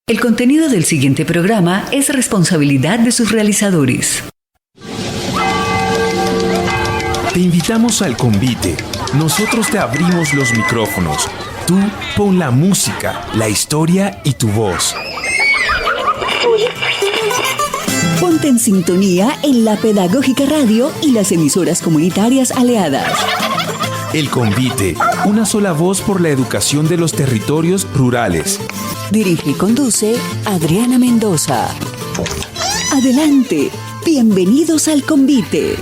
El contenido del siguiente programa es responsabilidad de sus realizadores. Te invitamos al convite. Nosotros te abrimos los micrófonos. Tú pon la música, la historia y tu voz. Ponte en sintonía en la Pedagógica Radio y las emisoras comunitarias aliadas. El convite, una sola voz por la educación de los territorios rurales. Dirige y conduce Adriana Mendoza. Adelante, bienvenidos al convite.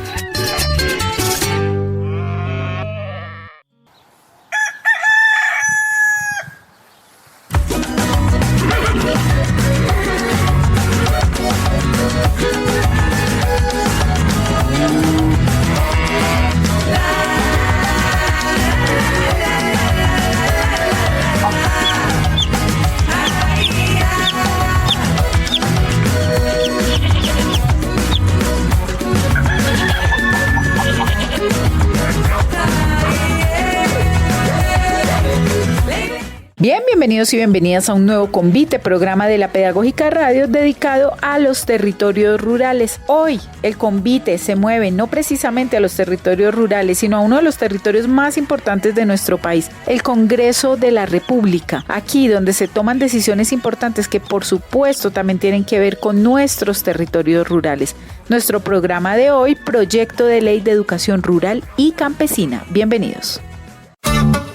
Bienvenidos y bienvenidas a un nuevo convite, programa de la Pedagógica Radio dedicado a los territorios rurales. Hoy el convite se mueve no precisamente a los territorios rurales, sino a uno de los territorios más importantes de nuestro país, el Congreso de la República, aquí donde se toman decisiones importantes que por supuesto también tienen que ver con nuestros territorios rurales. Nuestro programa de hoy, Proyecto de Ley de Educación Rural y Campesina. Bienvenidos.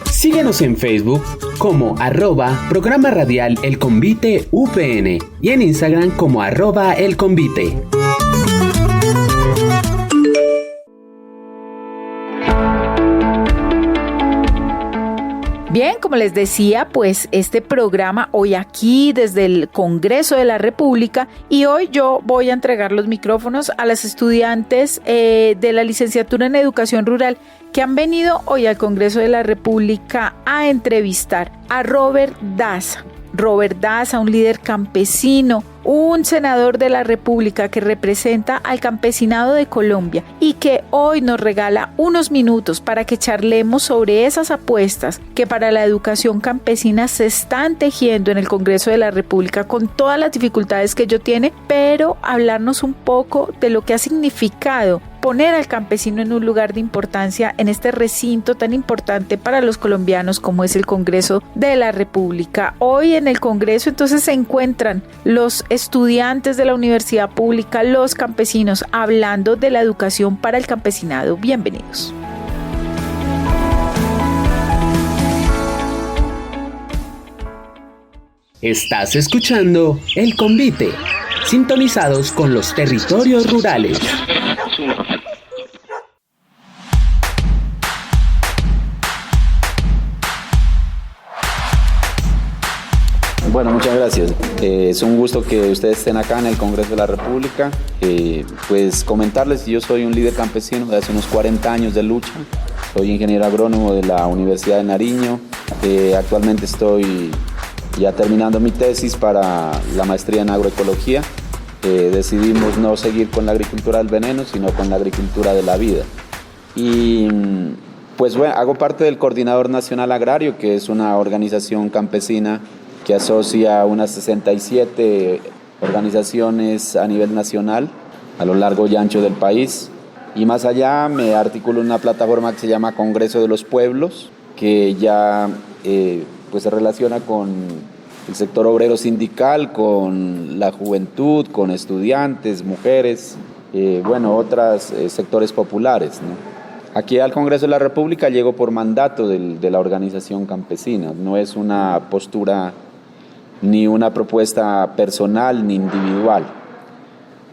Síguenos en Facebook como @programa radial El Convite UPN y en Instagram como @El Convite. Bien, como les decía, pues este programa hoy aquí desde el Congreso de la República, y hoy yo voy a entregar los micrófonos a las estudiantes de la licenciatura en Educación Rural que han venido hoy al Congreso de la República a entrevistar a Robert Daza. Robert Daza, un líder campesino, un senador de la República que representa al campesinado de Colombia y que hoy nos regala unos minutos para que charlemos sobre esas apuestas que para la educación campesina se están tejiendo en el Congreso de la República con todas las dificultades que ello tiene, pero hablarnos un poco de lo que ha significado poner al campesino en un lugar de importancia en este recinto tan importante para los colombianos como es el Congreso de la República. Hoy en el Congreso entonces se encuentran los estudiantes de la universidad pública, los campesinos, hablando de la educación para el campesinado. Bienvenidos. Estás escuchando El Convite, sintonizados con los territorios rurales. Bueno, muchas gracias. Es un gusto que ustedes estén acá en el Congreso de la República. Pues comentarles que yo soy un líder campesino de hace unos 40 años de lucha. Soy ingeniero agrónomo de la Universidad de Nariño. Actualmente estoy ya terminando mi tesis para la maestría en agroecología. Decidimos no seguir con la agricultura del veneno, sino con la agricultura de la vida. Y pues bueno, hago parte del Coordinador Nacional Agrario, que es una organización campesina que asocia unas 67 organizaciones a nivel nacional, a lo largo y ancho del país. Y más allá me articulo en una plataforma que se llama Congreso de los Pueblos, que ya pues se relaciona con el sector obrero sindical, con la juventud, con estudiantes, mujeres, otros sectores populares, ¿no? Aquí al Congreso de la República llego por mandato de la organización campesina. No es una postura ni una propuesta personal ni individual.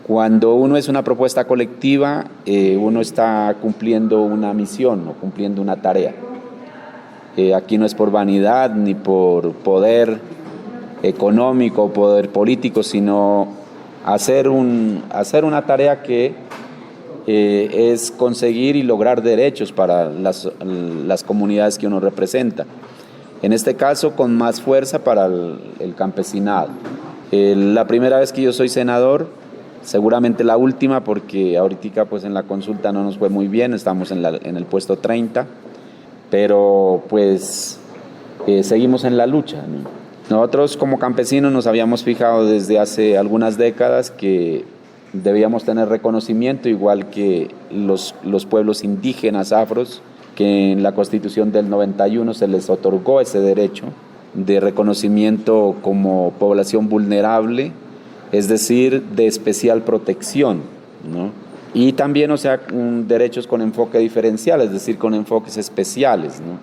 Cuando uno es una propuesta colectiva, uno está cumpliendo una misión o cumpliendo una tarea. Aquí no es por vanidad ni por poder económico o poder político, sino hacer una tarea que es conseguir y lograr derechos para las comunidades que uno representa. En este caso, con más fuerza para el campesinado. La primera vez que yo soy senador, seguramente la última, porque ahorita pues en la consulta no nos fue muy bien, estamos en el puesto 30, pero pues seguimos en la lucha, ¿no? Nosotros como campesinos nos habíamos fijado desde hace algunas décadas que debíamos tener reconocimiento igual que los pueblos indígenas afros, que en la Constitución del 91 se les otorgó ese derecho de reconocimiento como población vulnerable, es decir, de especial protección, ¿no? Y también, derechos con enfoque diferencial, es decir, con enfoques especiales, ¿no?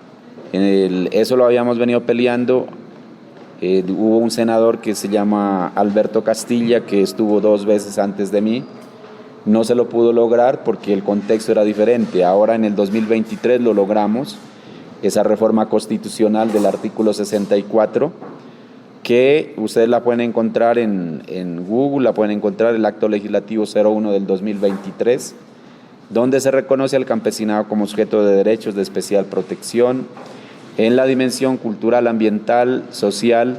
Eso lo habíamos venido peleando. Hubo un senador que se llama Alberto Castilla, que estuvo 2 veces antes de mí. No se lo pudo lograr porque el contexto era diferente. Ahora en el 2023 lo logramos, esa reforma constitucional del artículo 64, que ustedes la pueden encontrar en Google, la pueden encontrar el acto legislativo 01 del 2023, donde se reconoce al campesinado como sujeto de derechos de especial protección en la dimensión cultural, ambiental, social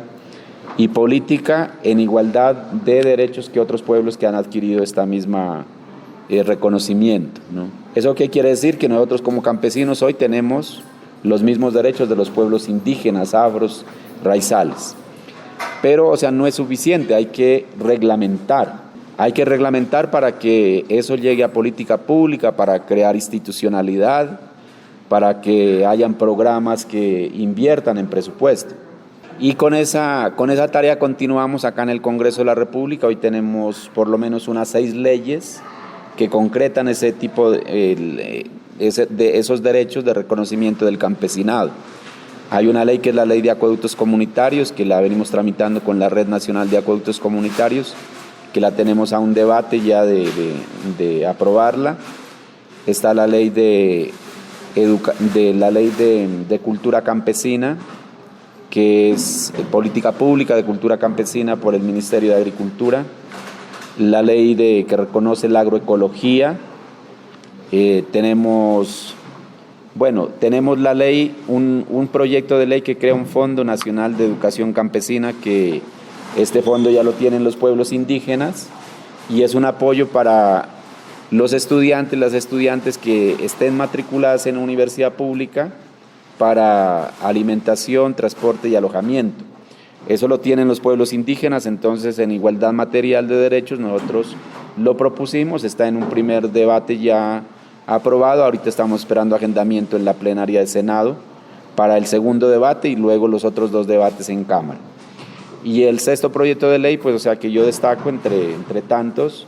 y política, en igualdad de derechos que otros pueblos que han adquirido esta misma reconocimiento, ¿no? ¿Eso qué quiere decir? Que nosotros como campesinos hoy tenemos los mismos derechos de los pueblos indígenas, afros, raizales. Pero, no es suficiente, hay que reglamentar. Hay que reglamentar para que eso llegue a política pública, para crear institucionalidad, para que hayan programas que inviertan en presupuesto. Y con esa tarea continuamos acá en el Congreso de la República. Hoy tenemos por lo menos unas 6 leyes que concretan ese tipo de esos derechos de reconocimiento del campesinado. Hay una ley que es la Ley de Acueductos Comunitarios, que la venimos tramitando con la Red Nacional de Acueductos Comunitarios, que la tenemos a un debate ya de aprobarla. Está la ley de cultura campesina, que es política pública de cultura campesina por el Ministerio de Agricultura. La ley que reconoce la agroecología. Tenemos la ley, un proyecto de ley que crea un Fondo Nacional de Educación Campesina, que este fondo ya lo tienen los pueblos indígenas y es un apoyo para los estudiantes, las estudiantes que estén matriculadas en una universidad pública para alimentación, transporte y alojamiento. Eso lo tienen los pueblos indígenas, entonces en igualdad material de derechos nosotros lo propusimos, está en un primer debate ya aprobado, ahorita estamos esperando agendamiento en la plenaria del Senado para el segundo debate y luego los otros 2 debates en Cámara. Y el 6º proyecto de ley, que yo destaco entre tantos,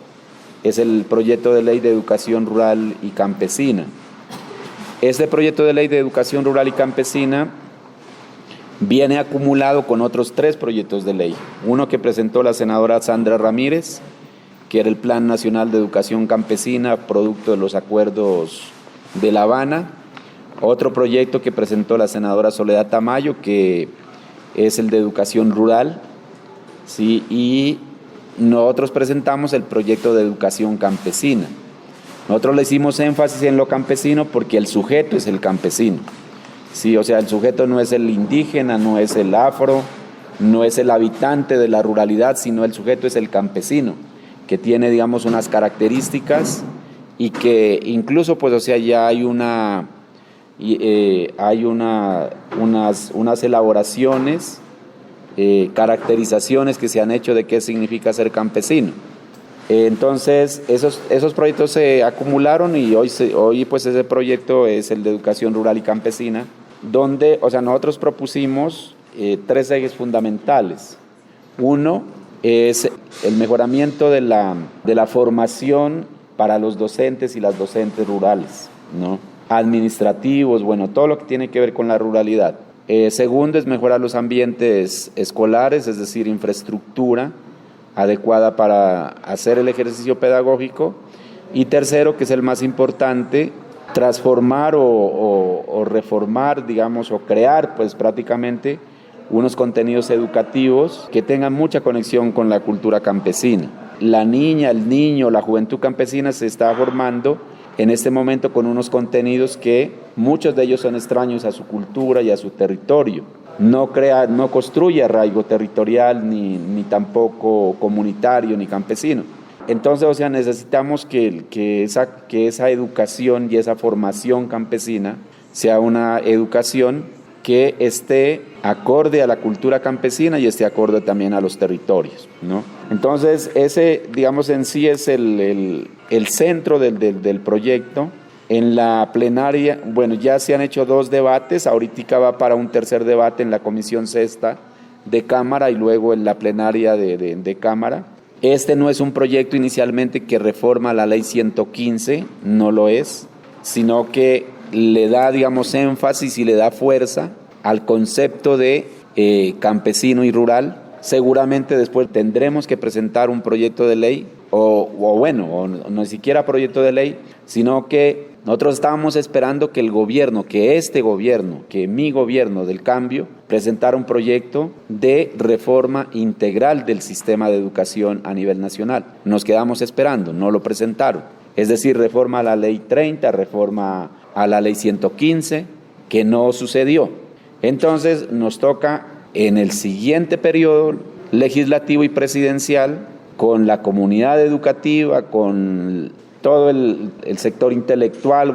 es el proyecto de ley de educación rural y campesina. Este proyecto de ley de educación rural y campesina viene acumulado con otros 3 proyectos de ley. Uno que presentó la senadora Sandra Ramírez, que era el Plan Nacional de Educación Campesina, producto de los acuerdos de La Habana. Otro proyecto que presentó la senadora Soledad Tamayo, que es el de educación rural, ¿sí? Y nosotros presentamos el proyecto de educación campesina. Nosotros le hicimos énfasis en lo campesino porque el sujeto es el campesino. Sí, el sujeto no es el indígena, no es el afro, no es el habitante de la ruralidad, sino el sujeto es el campesino, que tiene, unas características y que incluso, ya hay unas elaboraciones, caracterizaciones que se han hecho de qué significa ser campesino. Entonces, esos proyectos se acumularon y hoy ese proyecto es el de educación rural y campesina, donde, nosotros propusimos 3 ejes fundamentales. Uno es el mejoramiento de la formación para los docentes y las docentes rurales, ¿no? Administrativos, todo lo que tiene que ver con la ruralidad. Segundo es mejorar los ambientes escolares, es decir, infraestructura adecuada para hacer el ejercicio pedagógico. Y tercero, que es el más importante, transformar o reformar, o crear, prácticamente unos contenidos educativos que tengan mucha conexión con la cultura campesina. La niña, el niño, la juventud campesina se está formando en este momento con unos contenidos que muchos de ellos son extraños a su cultura y a su territorio. No construye arraigo territorial ni tampoco comunitario ni campesino. Entonces, necesitamos que esa educación y esa formación campesina sea una educación que esté acorde a la cultura campesina y esté acorde también a los territorios, ¿no? Entonces, ese, digamos, en sí es el centro del proyecto. En la plenaria, bueno, ya se han hecho 2 debates, ahorita va para un tercer debate en la Comisión Sexta de Cámara y luego en la plenaria de Cámara. Este no es un proyecto inicialmente que reforma la Ley 115, no lo es, sino que le da, digamos, énfasis y le da fuerza al concepto de campesino y rural. Seguramente después tendremos que presentar un proyecto de ley, o no siquiera proyecto de ley, sino que nosotros estábamos esperando que el gobierno, que mi gobierno del cambio, presentara un proyecto de reforma integral del sistema de educación a nivel nacional. Nos quedamos esperando, no lo presentaron. Es decir, reforma a la Ley 30, reforma a la Ley 115, que no sucedió. Entonces nos toca en el siguiente periodo legislativo y presidencial, con la comunidad educativa, con todo el sector intelectual,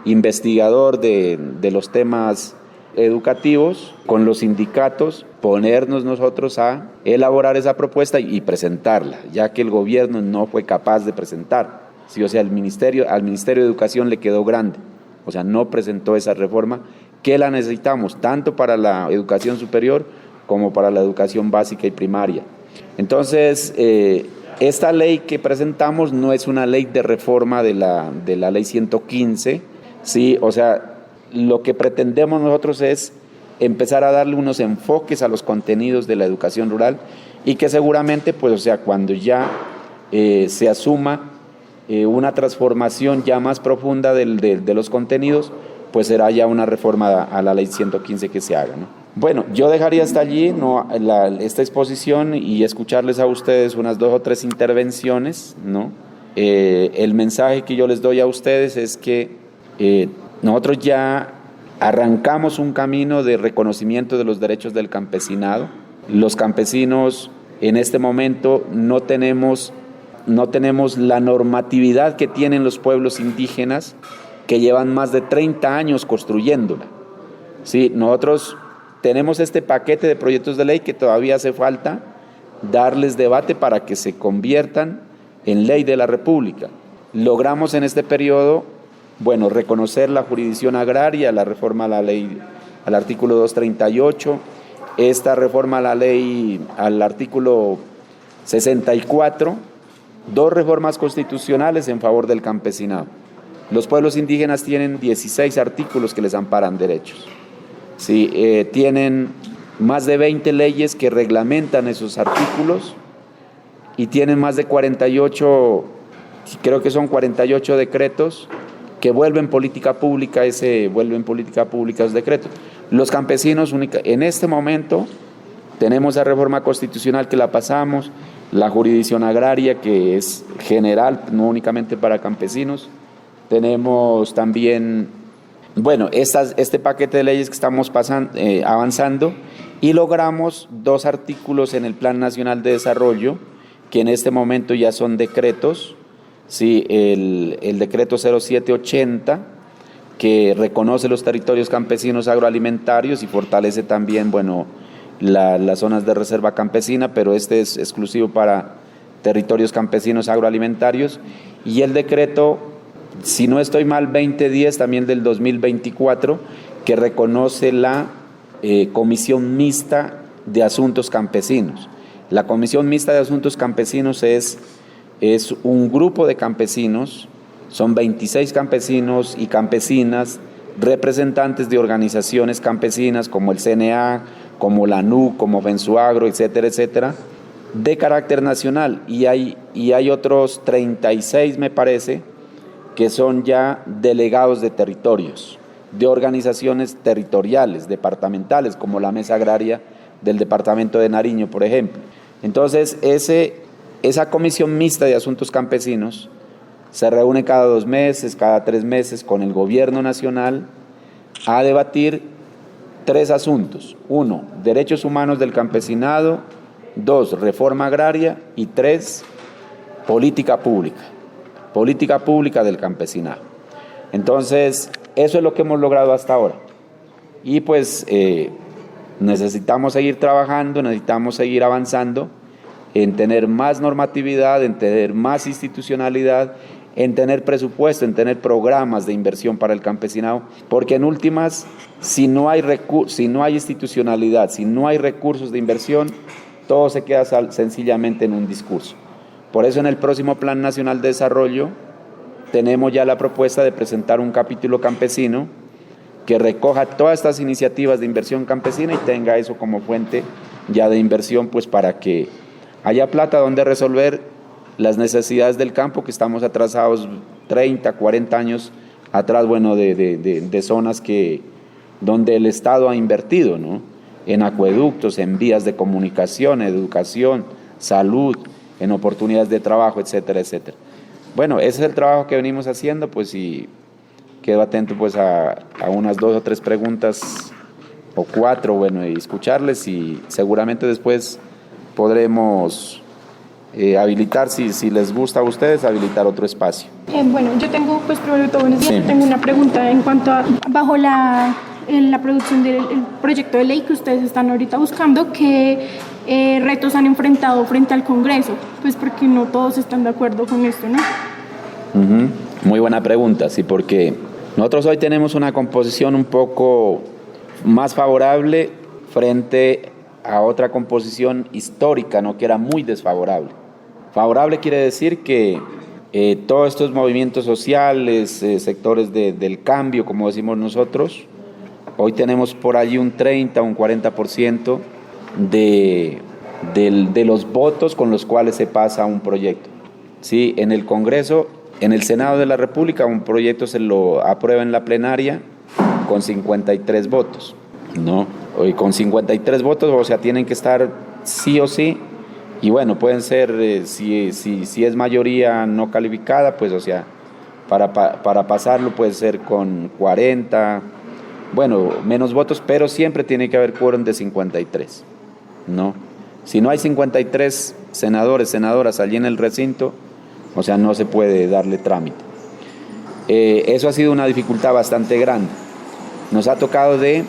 investigador de los temas educativos, con los sindicatos, ponernos nosotros a elaborar esa propuesta y presentarla, ya que el gobierno no fue capaz de presentar. Sí, o sea, al Ministerio de Educación le quedó grande, o sea, no presentó esa reforma que la necesitamos tanto para la educación superior como para la educación básica y primaria. Entonces, esta ley que presentamos no es una ley de reforma de la Ley 115, ¿sí? O sea, lo que pretendemos nosotros es empezar a darle unos enfoques a los contenidos de la educación rural y que seguramente, cuando ya se asuma una transformación ya más profunda de los contenidos, pues será ya una reforma a la Ley 115 que se haga, ¿no? Bueno, yo dejaría hasta allí esta exposición y escucharles a ustedes unas 2 o 3 intervenciones, ¿no? El mensaje que yo les doy a ustedes es que nosotros ya arrancamos un camino de reconocimiento de los derechos del campesinado. Los campesinos en este momento no tenemos la normatividad que tienen los pueblos indígenas, que llevan más de 30 años construyéndola. Sí, nosotros tenemos este paquete de proyectos de ley que todavía hace falta darles debate para que se conviertan en ley de la República. Logramos en este periodo, reconocer la jurisdicción agraria, la reforma a la ley, al artículo 238, esta reforma a la ley al artículo 64, 2 reformas constitucionales en favor del campesinado. Los pueblos indígenas tienen 16 artículos que les amparan derechos. Sí, tienen más de 20 leyes que reglamentan esos artículos y tienen más de 48, creo que son 48 decretos que vuelven política pública esos decretos. Los campesinos, en este momento, tenemos la reforma constitucional que la pasamos, la jurisdicción agraria que es general, no únicamente para campesinos. Tenemos también, este paquete de leyes que estamos avanzando, y logramos 2 artículos en el Plan Nacional de Desarrollo, que en este momento ya son decretos, ¿sí? El decreto 0780, que reconoce los territorios campesinos agroalimentarios y fortalece también, las zonas de reserva campesina, pero este es exclusivo para territorios campesinos agroalimentarios, y el decreto, si no estoy mal, 2010 también del 2024, que reconoce la Comisión Mixta de Asuntos Campesinos. La Comisión Mixta de Asuntos Campesinos es un grupo de campesinos, son 26 campesinos y campesinas, representantes de organizaciones campesinas como el CNA, como la ANU, como Fensuagro, etcétera, etcétera, de carácter nacional, y hay otros 36, me parece, que son ya delegados de territorios, de organizaciones territoriales, departamentales, como la Mesa Agraria del Departamento de Nariño, por ejemplo. Entonces, esa Comisión Mixta de Asuntos Campesinos se reúne cada 2 meses, cada 3 meses con el Gobierno Nacional a debatir 3 asuntos. 1, derechos humanos del campesinado; 2, reforma agraria; y 3, política pública del campesinado. Entonces, eso es lo que hemos logrado hasta ahora. y pues necesitamos seguir trabajando, necesitamos seguir avanzando en tener más normatividad, en tener más institucionalidad, en tener presupuesto, en tener programas de inversión para el campesinado, porque en últimas, si no hay institucionalidad, si no hay recursos de inversión, todo se queda sencillamente en un discurso. Por eso en el próximo Plan Nacional de Desarrollo tenemos ya la propuesta de presentar un capítulo campesino que recoja todas estas iniciativas de inversión campesina y tenga eso como fuente ya de inversión, pues para que haya plata donde resolver las necesidades del campo, que estamos atrasados 30, 40 años atrás, bueno, de zonas donde el Estado ha invertido, ¿no? En acueductos, en vías de comunicación, educación, salud, en oportunidades de trabajo, etcétera, etcétera. Bueno, ese es el trabajo que venimos haciendo, pues, y quedo atento pues a unas 2 o 3 preguntas o 4, bueno, y escucharles, y seguramente después podremos habilitar, si les gusta a ustedes, habilitar otro espacio. Bueno, yo tengo, pues primero de todo, buenos días. Sí. Tengo una pregunta en cuanto a, bajo la producción del proyecto de ley que ustedes están ahorita buscando, ¿qué retos han enfrentado frente al Congreso? Pues porque no todos están de acuerdo con esto, ¿no? Muy buena pregunta, sí, porque nosotros hoy tenemos una composición un poco más favorable frente a otra composición histórica, ¿no?, que era muy desfavorable. Favorable quiere decir que todos estos movimientos sociales, sectores del cambio, como decimos nosotros, hoy tenemos por allí un 30, un 40% de los votos con los cuales se pasa un proyecto. Sí, en el Congreso, en el Senado de la República, un proyecto se lo aprueba en la plenaria con 53 votos, ¿no? Hoy con 53 votos, o sea, tienen que estar sí o sí, y bueno, pueden ser, si es mayoría no calificada, pues, o sea, para pasarlo puede ser con 40, bueno, menos votos, pero siempre tiene que haber quórum de 53, ¿no? Si no hay 53 senadores, senadoras allí en el recinto, o sea, no se puede darle trámite. Eso ha sido una dificultad bastante grande. Nos ha tocado de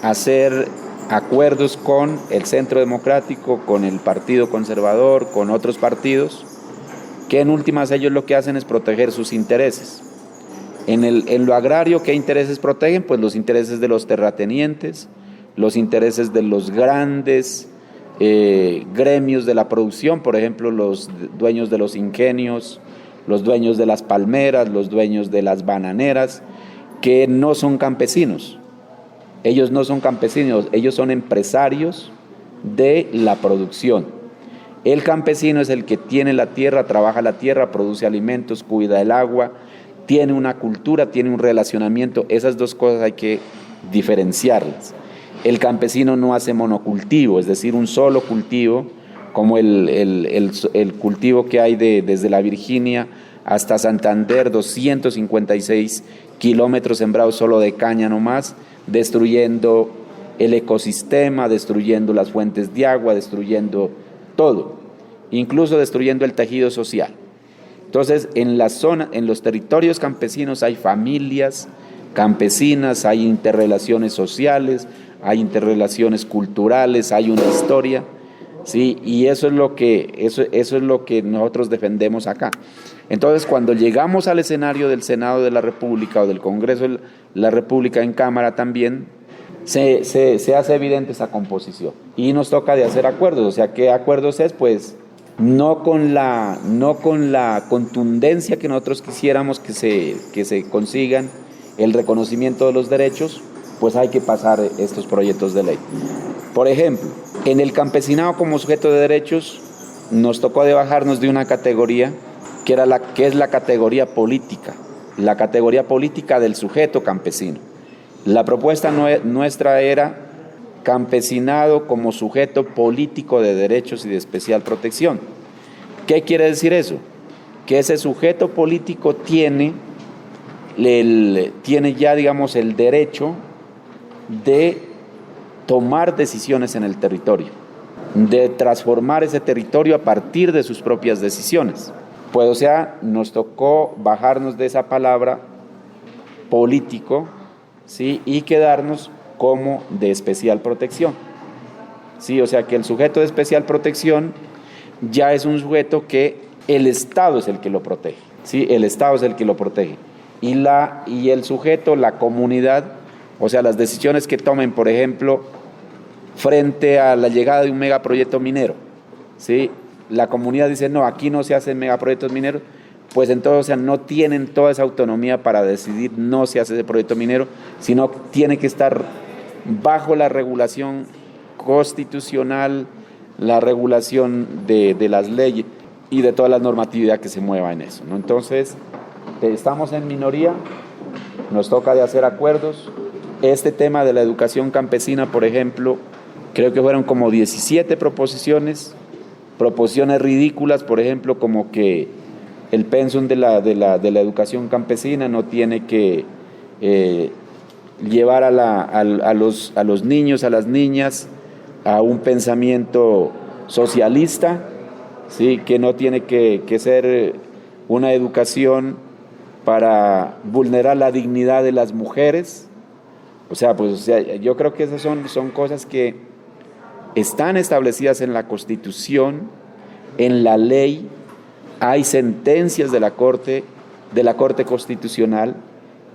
hacer acuerdos con el Centro Democrático, con el Partido Conservador, con otros partidos, que en últimas ellos lo que hacen es proteger sus intereses. En lo agrario, ¿qué intereses protegen? Pues los intereses de los terratenientes, los intereses de los grandes gremios de la producción, por ejemplo, los dueños de los ingenios, los dueños de las palmeras, los dueños de las bananeras, que no son campesinos. Ellos no son campesinos, ellos son empresarios de la producción. El campesino es el que tiene la tierra, trabaja la tierra, produce alimentos, cuida el agua, tiene una cultura, tiene un relacionamiento. Esas dos cosas hay que diferenciarlas. El campesino no hace monocultivo, es decir, un solo cultivo, como el cultivo que hay desde la Virginia hasta Santander, 256 kilómetros sembrados solo de caña nomás, destruyendo el ecosistema, destruyendo las fuentes de agua, destruyendo todo, incluso destruyendo el tejido social. Entonces, en la zona, en los territorios campesinos hay familias campesinas, hay interrelaciones sociales, hay interrelaciones culturales, hay una historia, ¿sí? Y eso es lo que nosotros defendemos acá. Entonces, cuando llegamos al escenario del Senado de la República o del Congreso de la República en Cámara también, se hace evidente esa composición. Y nos toca de hacer acuerdos. O sea, ¿qué acuerdos es? Pues no con la contundencia que nosotros quisiéramos que se consigan el reconocimiento de los derechos, pues hay que pasar estos proyectos de ley. Por ejemplo, en el campesinado como sujeto de derechos, nos tocó de bajarnos de una categoría que es la categoría política del sujeto campesino. La propuesta nuestra era campesinado como sujeto político de derechos y de especial protección. ¿Qué quiere decir eso? Que ese sujeto político tiene ya, digamos, el derecho de tomar decisiones en el territorio, de transformar ese territorio a partir de sus propias decisiones. Pues, o sea, nos tocó bajarnos de esa palabra político, ¿sí? Y quedarnos como de especial protección. Sí, o sea que el sujeto de especial protección ya es un sujeto que el Estado es el que lo protege. Sí, el Estado es el que lo protege. Y el sujeto, la comunidad, o sea, las decisiones que tomen, por ejemplo, frente a la llegada de un megaproyecto minero, ¿sí? La comunidad dice, no, aquí no se hacen megaproyectos mineros, pues entonces, o sea, no tienen toda esa autonomía para decidir, no se hace ese proyecto minero, sino tiene que estar bajo la regulación constitucional, la regulación de las leyes y de toda la normatividad que se mueva en eso, ¿no? Entonces, estamos en minoría, nos toca de hacer acuerdos. Este tema de la educación campesina, por ejemplo, creo que fueron como 17 proposiciones ridículas, por ejemplo, como que el pensum de la educación campesina no tiene que llevar a los niños, a las niñas, a un pensamiento socialista, ¿sí? Que no tiene que ser una educación para vulnerar la dignidad de las mujeres. O sea, yo creo que esas son cosas que están establecidas en la Constitución, en la ley. Hay sentencias de la Corte Constitucional,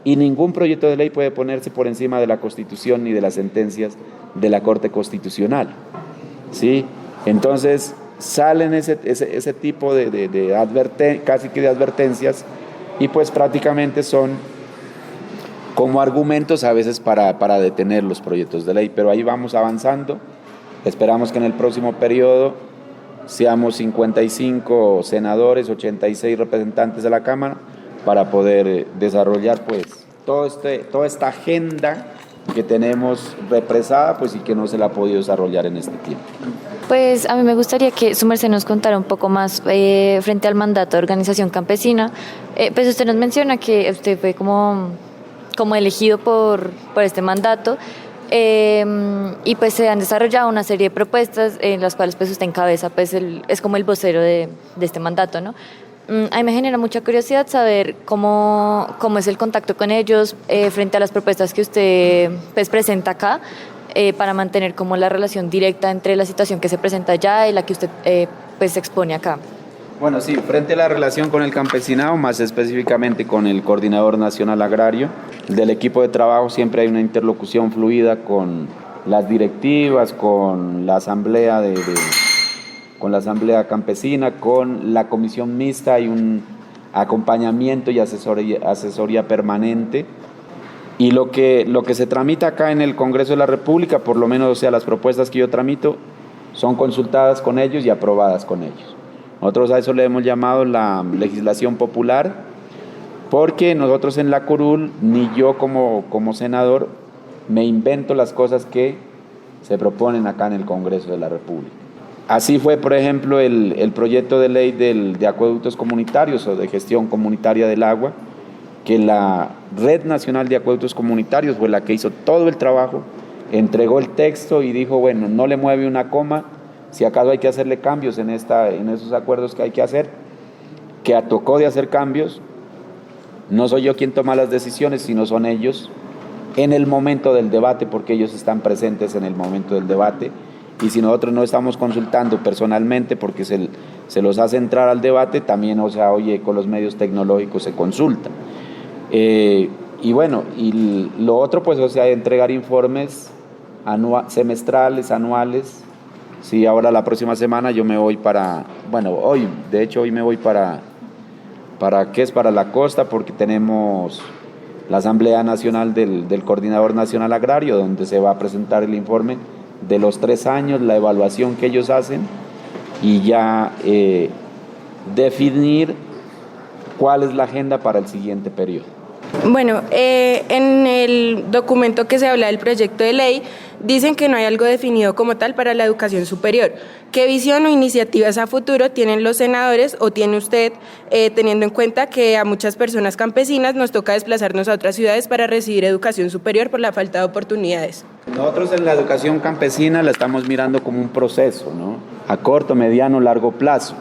y ningún proyecto de ley puede ponerse por encima de la Constitución ni de las sentencias de la Corte Constitucional, ¿sí? Entonces salen ese tipo casi que de advertencias, y pues prácticamente son como argumentos a veces para detener los proyectos de ley, pero ahí vamos avanzando. Esperamos que en el próximo periodo seamos 55 senadores, 86 representantes de la Cámara, para poder desarrollar pues toda esta agenda que tenemos represada, pues, y que no se la ha podido desarrollar en este tiempo. Pues a mí me gustaría que su merced nos contara un poco más frente al mandato de organización campesina. Pues usted nos menciona que usted fue como elegido por este mandato, y pues se han desarrollado una serie de propuestas en las cuales pues usted encabeza, pues es como el vocero de este mandato, ¿no? A mí me genera mucha curiosidad saber cómo es el contacto con ellos frente a las propuestas que usted pues presenta acá, para mantener como la relación directa entre la situación que se presenta allá y la que usted pues expone acá. Bueno, sí, frente a la relación con el campesinado, más específicamente con el Coordinador Nacional Agrario, del equipo de trabajo siempre hay una interlocución fluida con las directivas, con la asamblea con la asamblea campesina, con la comisión mixta, hay un acompañamiento y asesoría permanente. Y lo que se tramita acá en el Congreso de la República, por lo menos, o sea, las propuestas que yo tramito son consultadas con ellos y aprobadas con ellos. Nosotros a eso le hemos llamado la legislación popular, porque nosotros en la curul, ni yo como senador, me invento las cosas que se proponen acá en el Congreso de la República. Así fue, por ejemplo, el proyecto de ley de acueductos comunitarios o de gestión comunitaria del agua, que la Red Nacional de Acueductos Comunitarios fue la que hizo todo el trabajo, entregó el texto y dijo, bueno, no le mueve una coma, si acaso hay que hacerle cambios en esos acuerdos que hay que hacer, que tocó de hacer cambios. No soy yo quien toma las decisiones, sino son ellos en el momento del debate, porque ellos están presentes en el momento del debate. Y si nosotros no estamos consultando personalmente porque se los hace entrar al debate, también, o sea, oye, con los medios tecnológicos se consulta. Y bueno, y lo otro, pues, o sea, entregar informes semestrales, anuales. Sí, ahora la próxima semana yo me voy hoy me voy para la costa, porque tenemos la Asamblea Nacional del Coordinador Nacional Agrario, donde se va a presentar el informe de los 3 años, la evaluación que ellos hacen, y ya definir cuál es la agenda para el siguiente periodo. Bueno, en el documento que se habla del proyecto de ley, dicen que no hay algo definido como tal para la educación superior. ¿Qué visión o iniciativas a futuro tienen los senadores o tiene usted, teniendo en cuenta que a muchas personas campesinas nos toca desplazarnos a otras ciudades para recibir educación superior por la falta de oportunidades? Nosotros en la educación campesina la estamos mirando como un proceso, ¿no? A corto, mediano, largo plazo.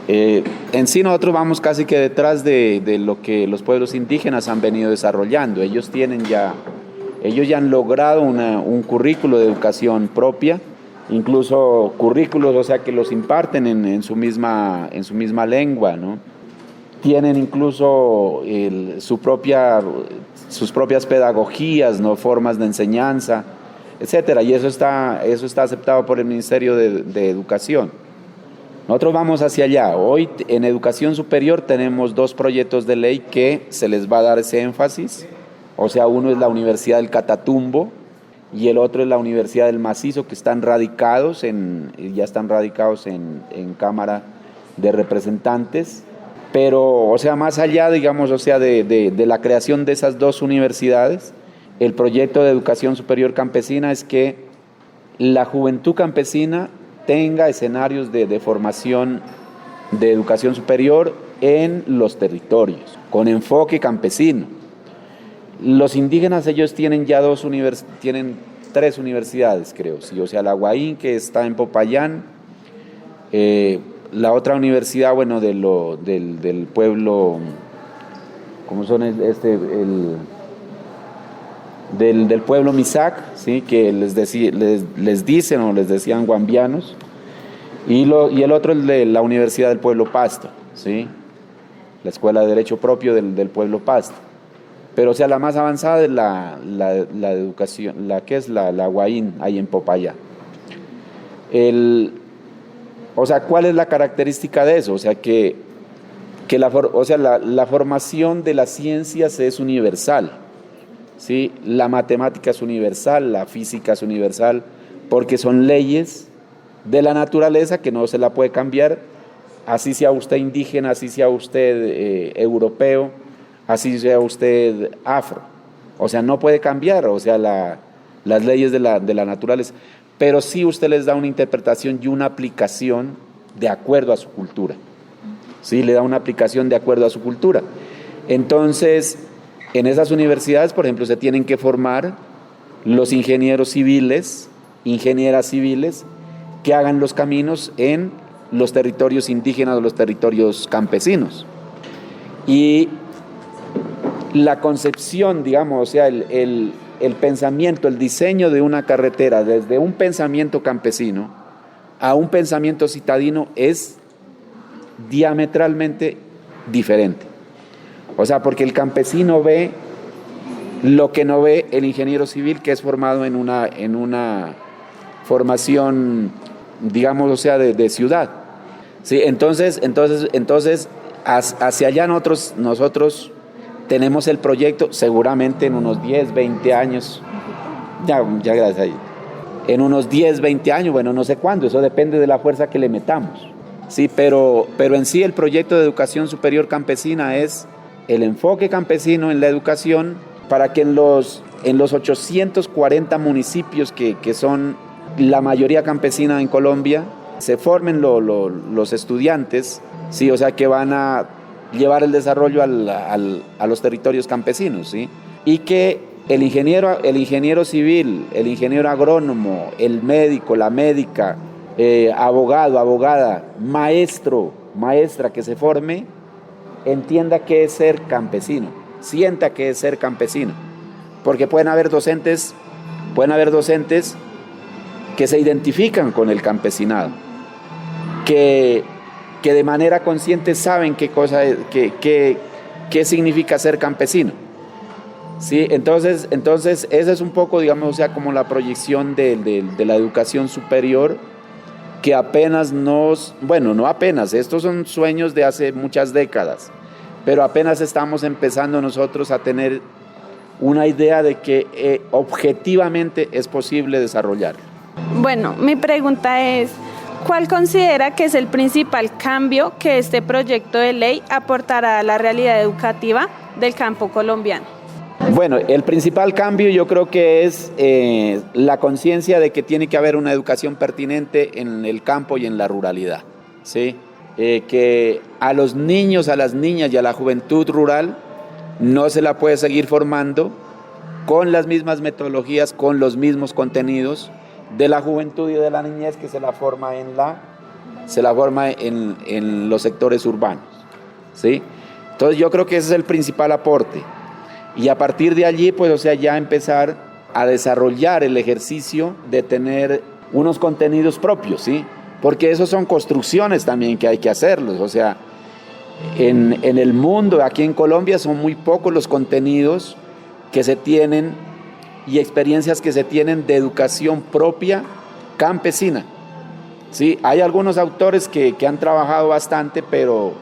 En sí nosotros vamos casi que detrás de lo que los pueblos indígenas han venido desarrollando. Ellos tienen ya Ellos ya han logrado un currículo de educación propia, incluso currículos, o sea, que los imparten en su misma lengua, ¿no? Tienen incluso sus propias pedagogías, ¿no? Formas de enseñanza, etcétera, y eso está aceptado por el Ministerio de Educación. Nosotros vamos hacia allá. Hoy en educación superior tenemos 2 proyectos de ley que se les va a dar ese énfasis. O sea, uno es la Universidad del Catatumbo y el otro es la Universidad del Macizo, que ya están radicados en Cámara de Representantes. Pero, o sea, más allá, digamos, o sea, de la creación de esas 2 universidades, el proyecto de educación superior campesina es que la juventud campesina tenga escenarios de formación de educación superior en los territorios, con enfoque campesino. Los indígenas, ellos tienen ya 3 universidades, creo, sí, o sea, la Huaín, que está en Popayán, la otra universidad, bueno, del pueblo, ¿cómo son del pueblo Misak, ¿sí? Que les dicen o les decían guambianos, y el otro es de la Universidad del Pueblo Pasto, ¿sí? La Escuela de Derecho Propio del Pueblo Pasto. Pero, o sea, la más avanzada es la educación, la Huaín, ahí en Popayán. O sea, ¿cuál es la característica de eso? O sea, que la formación de las ciencias es universal, ¿sí? La matemática es universal, la física es universal, porque son leyes de la naturaleza que no se la puede cambiar, así sea usted indígena, así sea usted europeo, así sea usted afro. O sea, no puede cambiar, o sea, las leyes de la naturaleza, pero sí usted les da una interpretación y una aplicación de acuerdo a su cultura. Sí, le da una aplicación de acuerdo a su cultura. Entonces, en esas universidades, por ejemplo, se tienen que formar los ingenieros civiles, ingenieras civiles, que hagan los caminos en los territorios indígenas o los territorios campesinos. Y la concepción, digamos, o sea, el pensamiento, el diseño de una carretera desde un pensamiento campesino a un pensamiento citadino es diametralmente diferente. O sea, porque el campesino ve lo que no ve el ingeniero civil, que es formado en una formación, digamos, o sea, de ciudad. Sí, entonces hacia allá nosotros tenemos el proyecto, seguramente en unos 10, 20 años, ya gracias a Dios, en unos 10, 20 años, bueno, no sé cuándo, eso depende de la fuerza que le metamos. Sí, pero en sí el proyecto de educación superior campesina es el enfoque campesino en la educación para que en los 840 municipios que son la mayoría campesina en Colombia, se formen los estudiantes, sí, o sea, que van a llevar el desarrollo a los territorios campesinos, ¿sí? Y que el ingeniero civil, el ingeniero agrónomo, el médico, la médica, abogado, abogada, maestro, maestra que se forme, entienda qué es ser campesino, sienta qué es ser campesino, porque pueden haber docentes que se identifican con el campesinado, que de manera consciente saben qué significa ser campesino. ¿Sí? Entonces esa es un poco, digamos, o sea, como la proyección de la educación superior, que apenas no apenas, estos son sueños de hace muchas décadas, pero apenas estamos empezando nosotros a tener una idea de que objetivamente es posible desarrollar. Bueno, mi pregunta es, ¿cuál considera que es el principal cambio que este proyecto de ley aportará a la realidad educativa del campo colombiano? Bueno, el principal cambio yo creo que es la conciencia de que tiene que haber una educación pertinente en el campo y en la ruralidad, ¿sí? Que a los niños, a las niñas y a la juventud rural no se la puede seguir formando con las mismas metodologías, con los mismos contenidos de la juventud y de la niñez que se la forma en los sectores urbanos, ¿sí? Entonces yo creo que ese es el principal aporte. Y a partir de allí, pues, o sea, ya empezar a desarrollar el ejercicio de tener unos contenidos propios, ¿sí? Porque esos son construcciones también que hay que hacerlos. O sea, en el mundo, aquí en Colombia, son muy pocos los contenidos que se tienen y experiencias que se tienen de educación propia campesina. Sí, hay algunos autores que han trabajado bastante, pero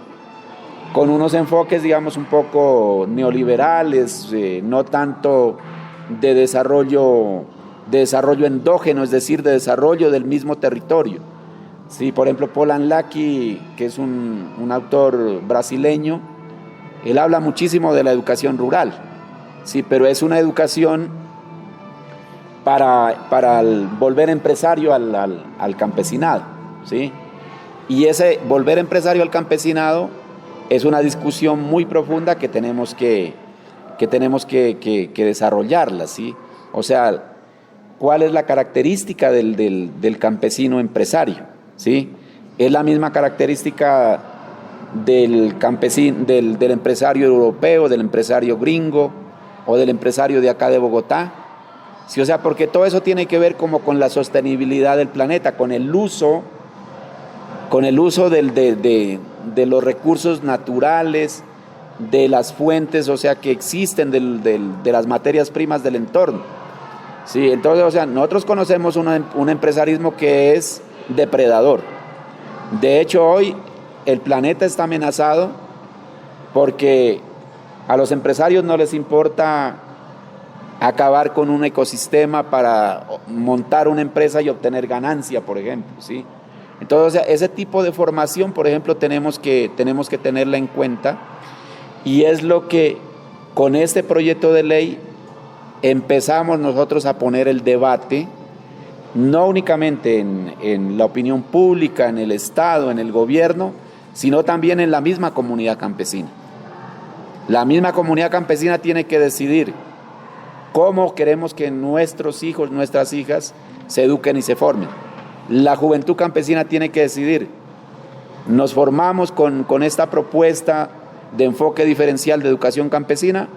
con unos enfoques, digamos, un poco neoliberales, no tanto de desarrollo endógeno, es decir, de desarrollo del mismo territorio. Sí, por ejemplo, Polan Laki, que es un autor brasileño, él habla muchísimo de la educación rural, sí, pero es una educación para volver empresario al campesinado, ¿sí? Y ese volver empresario al campesinado es una discusión muy profunda que tenemos que desarrollarla, ¿sí? O sea, ¿cuál es la característica del campesino empresario? ¿Sí? Es la misma característica del empresario europeo, del empresario gringo o del empresario de acá de Bogotá. ¿Sí? O sea, porque todo eso tiene que ver como con la sostenibilidad del planeta, con el uso de los recursos naturales, de las fuentes, o sea, que existen de las materias primas del entorno. Sí, entonces, o sea, nosotros conocemos un empresarismo que es depredador. De hecho, hoy el planeta está amenazado porque a los empresarios no les importa acabar con un ecosistema para montar una empresa y obtener ganancia, por ejemplo, ¿sí? Entonces, o sea, ese tipo de formación, por ejemplo, tenemos que tenerla en cuenta, y es lo que con este proyecto de ley empezamos nosotros a poner el debate, no únicamente en la opinión pública, en el Estado, en el gobierno, sino también en la misma comunidad campesina. La misma comunidad campesina tiene que decidir cómo queremos que nuestros hijos, nuestras hijas se eduquen y se formen. La juventud campesina tiene que decidir, ¿nos formamos con esta propuesta de enfoque diferencial de educación campesina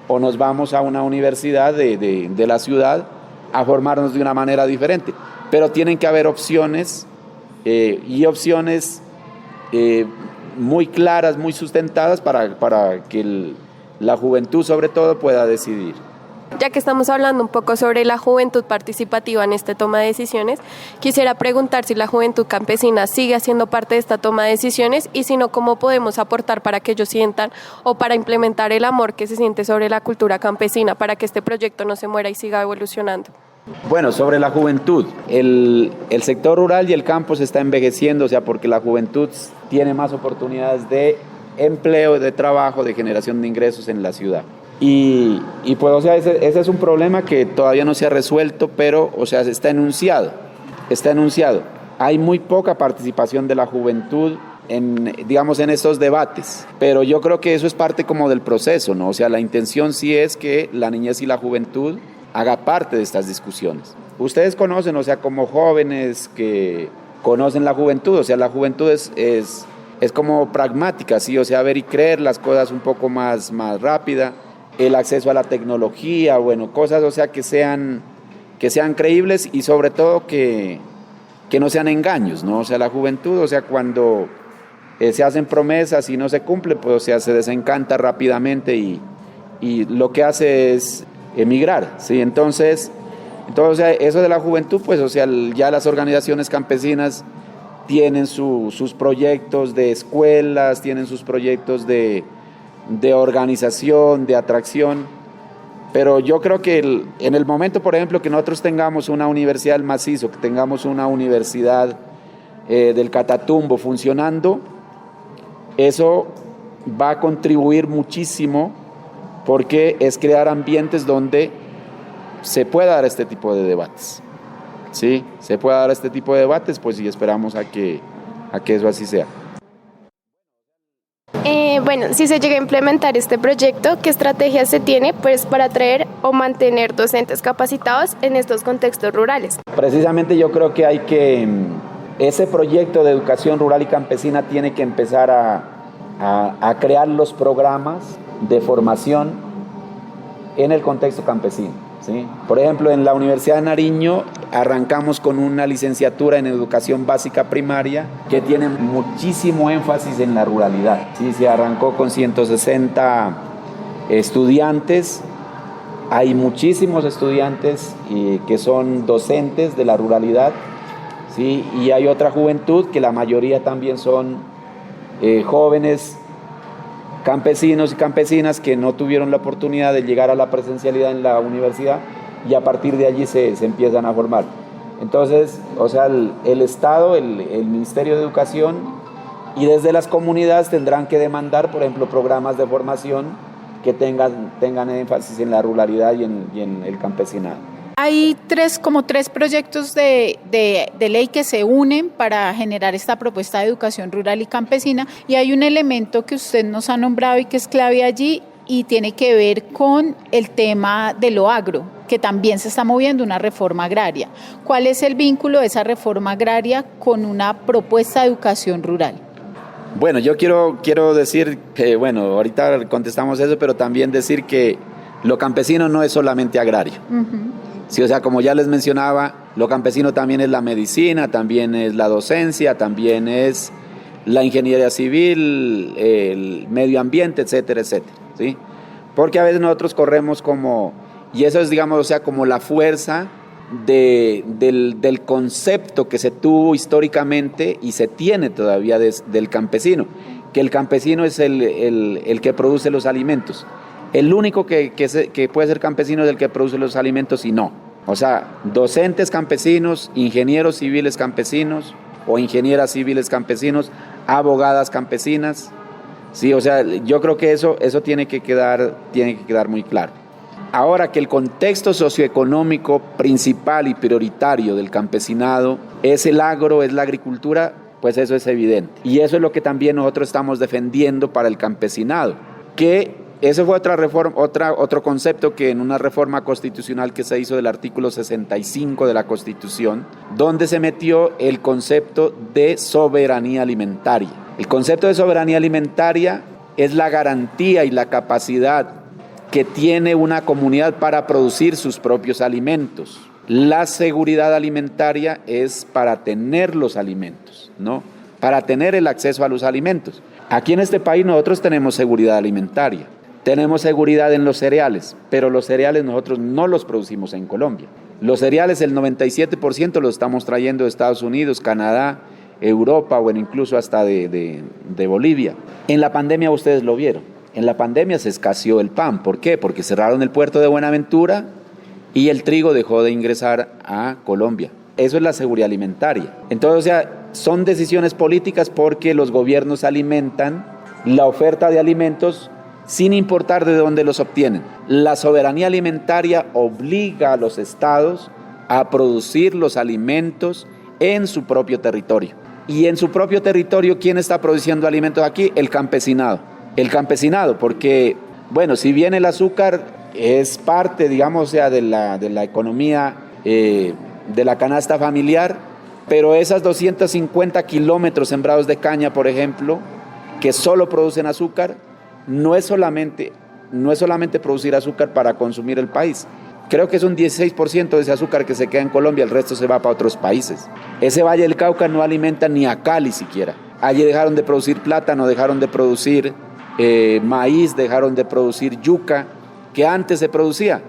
o nos vamos a una universidad de la ciudad a formarnos de una manera diferente? Pero tienen que haber opciones y opciones muy claras, muy sustentadas para que la juventud sobre todo pueda decidir. Ya que estamos hablando un poco sobre la juventud participativa en esta toma de decisiones, quisiera preguntar si la juventud campesina sigue haciendo parte de esta toma de decisiones y si no, ¿cómo podemos aportar para que ellos sientan o para implementar el amor que se siente sobre la cultura campesina para que este proyecto no se muera y siga evolucionando? Bueno, sobre la juventud, el sector rural y el campo se está envejeciendo, o sea, porque la juventud tiene más oportunidades de empleo, de trabajo, de generación de ingresos en la ciudad. Y pues, o sea, ese es un problema que todavía no se ha resuelto, pero, o sea, está enunciado. Hay muy poca participación de la juventud digamos, en estos debates, pero yo creo que eso es parte como del proceso, ¿no? O sea, la intención sí es que la niñez y la juventud haga parte de estas discusiones. Ustedes conocen, o sea, como jóvenes que conocen la juventud, o sea, la juventud es como pragmática, ¿sí? O sea, ver y creer las cosas un poco más rápida, el acceso a la tecnología, bueno, cosas, o sea, que sean creíbles y sobre todo que no sean engaños, ¿no? O sea, la juventud, o sea, cuando se hacen promesas y no se cumplen, pues, o sea, se desencanta rápidamente y lo que hace es emigrar, ¿sí? Entonces, o sea, eso de la juventud, pues, o sea, ya las organizaciones campesinas tienen sus proyectos de escuelas, tienen sus proyectos de organización, de atracción, pero yo creo que en el momento, por ejemplo, que nosotros tengamos una universidad del Macizo, que tengamos una universidad del Catatumbo funcionando, eso va a contribuir muchísimo porque es crear ambientes donde se pueda dar este tipo de debates. Sí, se pueda dar este tipo de debates, pues, y esperamos a que eso así sea. Bueno, si se llega a implementar este proyecto, ¿qué estrategias se tiene, pues, para atraer o mantener docentes capacitados en estos contextos rurales? Precisamente yo creo que ese proyecto de educación rural y campesina tiene que empezar a crear los programas de formación en el contexto campesino, ¿sí? Por ejemplo, en la Universidad de Nariño arrancamos con una licenciatura en educación básica primaria que tiene muchísimo énfasis en la ruralidad, ¿sí? Se arrancó con 160 estudiantes. Hay muchísimos estudiantes que son docentes de la ruralidad, ¿sí? Y hay otra juventud que la mayoría también son jóvenes campesinos y campesinas que no tuvieron la oportunidad de llegar a la presencialidad en la universidad y a partir de allí se empiezan a formar. Entonces, o sea, el Estado, el Ministerio de Educación y desde las comunidades tendrán que demandar, por ejemplo, programas de formación que tengan énfasis en la ruralidad y en el campesinado. Hay como tres proyectos de ley que se unen para generar esta propuesta de educación rural y campesina, y hay un elemento que usted nos ha nombrado y que es clave allí y tiene que ver con el tema de lo agro, que también se está moviendo una reforma agraria. ¿Cuál es el vínculo de esa reforma agraria con una propuesta de educación rural? Bueno, yo quiero decir que, bueno, ahorita contestamos eso, pero también decir que lo campesino no es solamente agrario. Sí, o sea, como ya les mencionaba, lo campesino también es la medicina, también es la docencia, también es la ingeniería civil, el medio ambiente, etcétera, etcétera, ¿sí? Porque a veces nosotros corremos y eso es, digamos, o sea, como la fuerza del concepto que se tuvo históricamente y se tiene todavía del campesino, que el campesino es el que produce los alimentos. El único que puede ser campesino es el que produce los alimentos y no. O sea, docentes campesinos, ingenieros civiles campesinos o ingenieras civiles campesinos, abogadas campesinas. Sí, o sea, yo creo que eso tiene que quedar muy claro. Ahora que el contexto socioeconómico principal y prioritario del campesinado es el agro, es la agricultura, pues eso es evidente. Y eso es lo que también nosotros estamos defendiendo para el campesinado, que ese fue otro concepto que en una reforma constitucional que se hizo del artículo 65 de la Constitución, donde se metió el concepto de soberanía alimentaria. El concepto de soberanía alimentaria es la garantía y la capacidad que tiene una comunidad para producir sus propios alimentos. La seguridad alimentaria es para tener los alimentos, ¿no? Para tener el acceso a los alimentos. Aquí en este país nosotros tenemos seguridad alimentaria. Tenemos seguridad en los cereales, pero los cereales nosotros no los producimos en Colombia. Los cereales, el 97% los estamos trayendo de Estados Unidos, Canadá, Europa, bueno, incluso hasta de Bolivia. En la pandemia ustedes lo vieron. En la pandemia se escaseó el pan. ¿Por qué? Porque cerraron el puerto de Buenaventura y el trigo dejó de ingresar a Colombia. Eso es la seguridad alimentaria. Entonces, o sea, son decisiones políticas porque los gobiernos alimentan la oferta de alimentos sin importar de dónde los obtienen. La soberanía alimentaria obliga a los estados a producir los alimentos en su propio territorio. Y en su propio territorio, ¿quién está produciendo alimentos aquí? El campesinado. El campesinado, porque, bueno, si bien el azúcar es parte, digamos, o sea, de la economía de la canasta familiar, pero esas 250 kilómetros sembrados de caña, por ejemplo, que solo producen azúcar, no es solamente producir azúcar para consumir el país. Creo que es un 16% de ese azúcar que se queda en Colombia, el resto se va para otros países. Ese Valle del Cauca no alimenta ni a Cali siquiera. Allí dejaron de producir plátano, dejaron de producir maíz, dejaron de producir yuca, que antes se producía.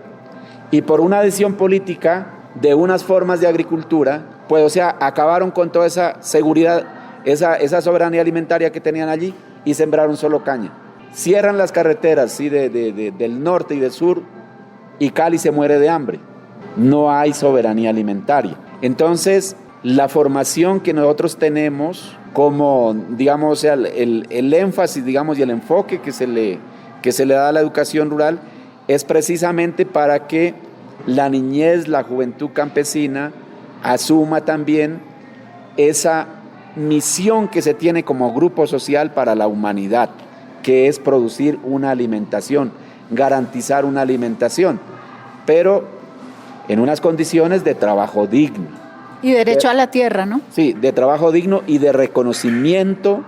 Y por una decisión política de unas formas de agricultura, pues o sea, acabaron con toda esa seguridad, esa soberanía alimentaria que tenían allí y sembraron solo caña. Cierran las carreteras, ¿sí? del norte y del sur, y Cali se muere de hambre. No hay soberanía alimentaria. Entonces, la formación que nosotros tenemos como, digamos, o sea, el énfasis, digamos, y el enfoque que se le da a la educación rural es precisamente para que la niñez, la juventud campesina asuma también esa misión que se tiene como grupo social para la humanidad, que es producir una alimentación, garantizar una alimentación, pero en unas condiciones de trabajo digno. Y derecho a la tierra, ¿no? Sí, de trabajo digno y de reconocimiento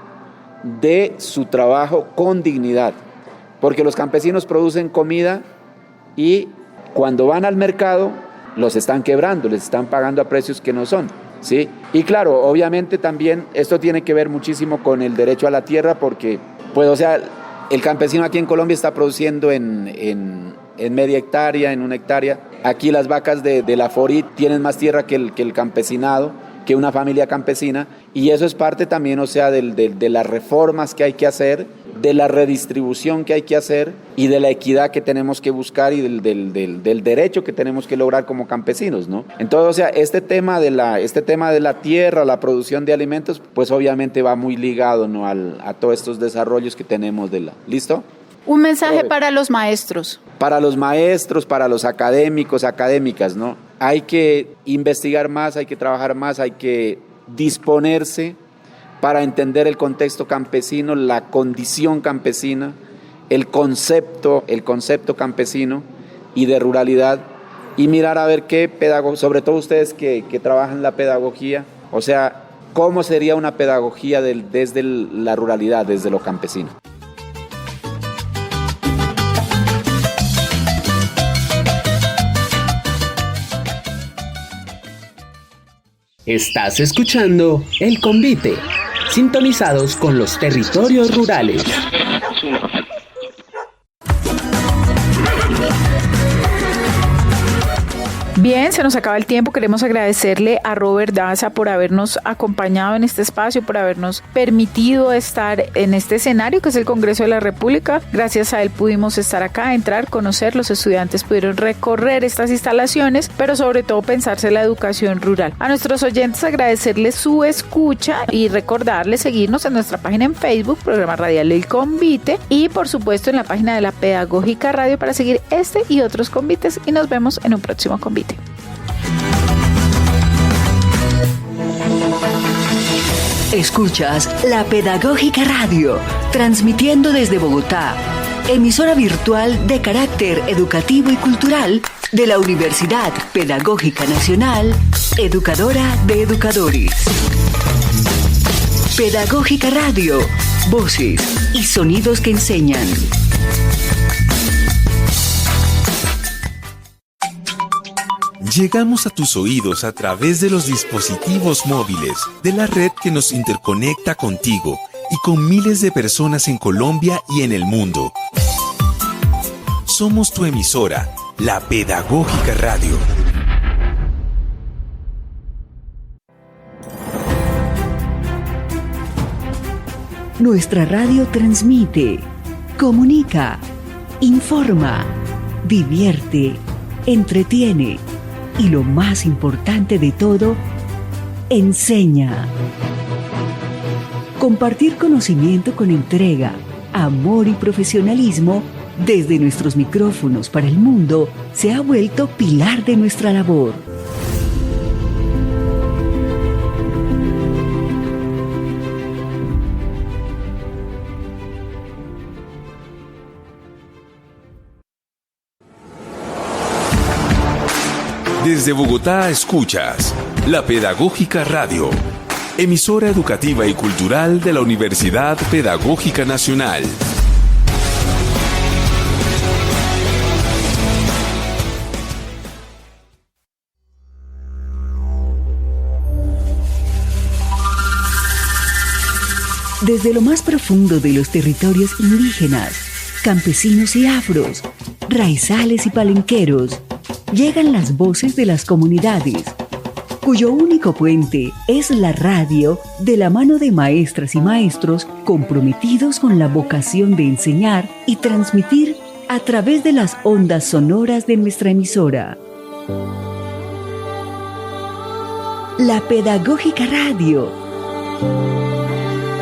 de su trabajo con dignidad, porque los campesinos producen comida y cuando van al mercado los están quebrando, les están pagando a precios que no son, ¿sí? Y claro, obviamente también esto tiene que ver muchísimo con el derecho a la tierra porque, pues, o sea, el campesino aquí en Colombia está produciendo en media hectárea, en 1 hectárea. Aquí las vacas de la Forit tienen más tierra que el campesinado, que una familia campesina, y eso es parte también, o sea, de las reformas que hay que hacer, de la redistribución que hay que hacer y de la equidad que tenemos que buscar y del derecho que tenemos que lograr como campesinos, ¿no? Entonces, o sea, este tema de la tierra, la producción de alimentos, pues obviamente va muy ligado, ¿no? a todos estos desarrollos que tenemos ¿listo? Un mensaje para los maestros. Para los maestros, para los académicos, académicas, ¿no? Hay que investigar más, hay que trabajar más, hay que disponerse para entender el contexto campesino, la condición campesina, el concepto campesino y de ruralidad, y mirar a ver qué sobre todo ustedes que trabajan la pedagogía, o sea, cómo sería una pedagogía desde la ruralidad, desde lo campesino. Estás escuchando El Convite, sintonizados con los territorios rurales. Bien, se nos acaba el tiempo. Queremos agradecerle a Robert Daza por habernos acompañado en este espacio, por habernos permitido estar en este escenario que es el Congreso de la República. Gracias a él pudimos estar acá, entrar, conocer, los estudiantes pudieron recorrer estas instalaciones, pero sobre todo pensarse la educación rural. A nuestros oyentes agradecerles su escucha y recordarles seguirnos en nuestra página en Facebook, Programa Radial El Convite, y por supuesto en la página de la Pedagógica Radio para seguir este y otros convites, y nos vemos en un próximo convite. Escuchas La Pedagógica Radio, transmitiendo desde Bogotá, emisora virtual de carácter educativo y cultural de la Universidad Pedagógica Nacional, educadora de educadores. Pedagógica Radio, voces y sonidos que enseñan. Llegamos a tus oídos a través de los dispositivos móviles de la red que nos interconecta contigo y con miles de personas en Colombia y en el mundo. Somos tu emisora, La Pedagógica Radio. Nuestra radio transmite, comunica, informa, divierte, entretiene y lo más importante de todo, enseña. Compartir conocimiento con entrega, amor y profesionalismo desde nuestros micrófonos para el mundo se ha vuelto pilar de nuestra labor. Desde Bogotá escuchas La Pedagógica Radio, emisora educativa y cultural de la Universidad Pedagógica Nacional. Desde lo más profundo de los territorios indígenas, campesinos y afros, raizales y palenqueros, llegan las voces de las comunidades, cuyo único puente es la radio, de la mano de maestras y maestros comprometidos con la vocación de enseñar y transmitir a través de las ondas sonoras de nuestra emisora. La Pedagógica Radio.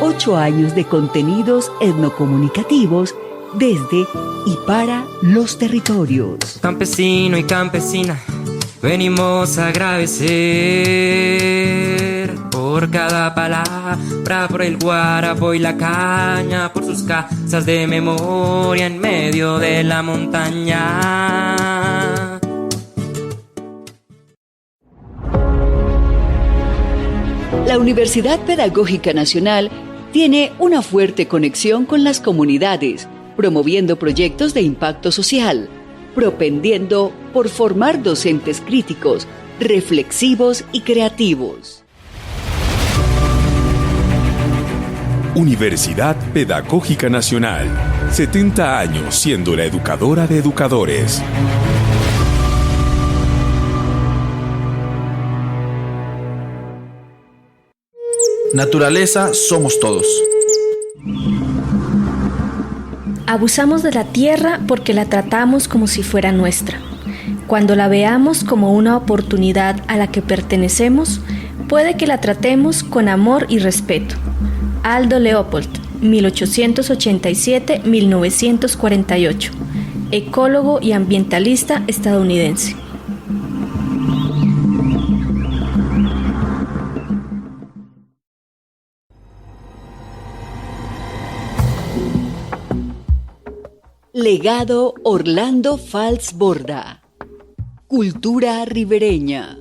8 años de contenidos etnocomunicativos desde y para los territorios. Campesino y campesina, venimos a agradecer por cada palabra, por el guarapo y la caña, por sus casas de memoria en medio de la montaña. La Universidad Pedagógica Nacional tiene una fuerte conexión con las comunidades, promoviendo proyectos de impacto social, propendiendo por formar docentes críticos, reflexivos y creativos. Universidad Pedagógica Nacional. 70 años siendo la educadora de educadores. Naturaleza somos todos. Abusamos de la tierra porque la tratamos como si fuera nuestra. Cuando la veamos como una oportunidad a la que pertenecemos, puede que la tratemos con amor y respeto. Aldo Leopold, 1887-1948, ecólogo y ambientalista estadounidense. Legado Orlando Fals Borda. Cultura ribereña.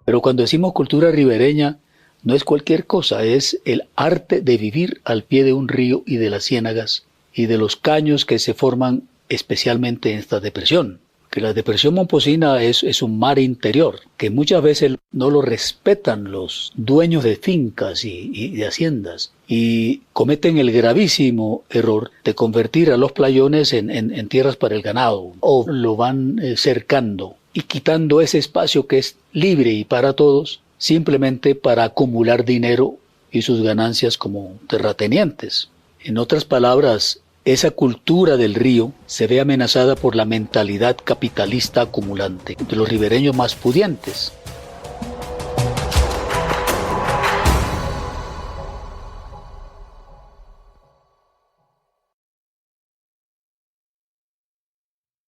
Pero cuando decimos cultura ribereña, no es cualquier cosa, es el arte de vivir al pie de un río y de las ciénagas y de los caños que se forman especialmente en esta depresión. Que la depresión momposina es un mar interior, que muchas veces no lo respetan los dueños de fincas y de haciendas, y cometen el gravísimo error de convertir a los playones en tierras para el ganado, o lo van cercando y quitando ese espacio que es libre y para todos, simplemente para acumular dinero y sus ganancias como terratenientes. En otras palabras, esa cultura del río se ve amenazada por la mentalidad capitalista acumulante de los ribereños más pudientes.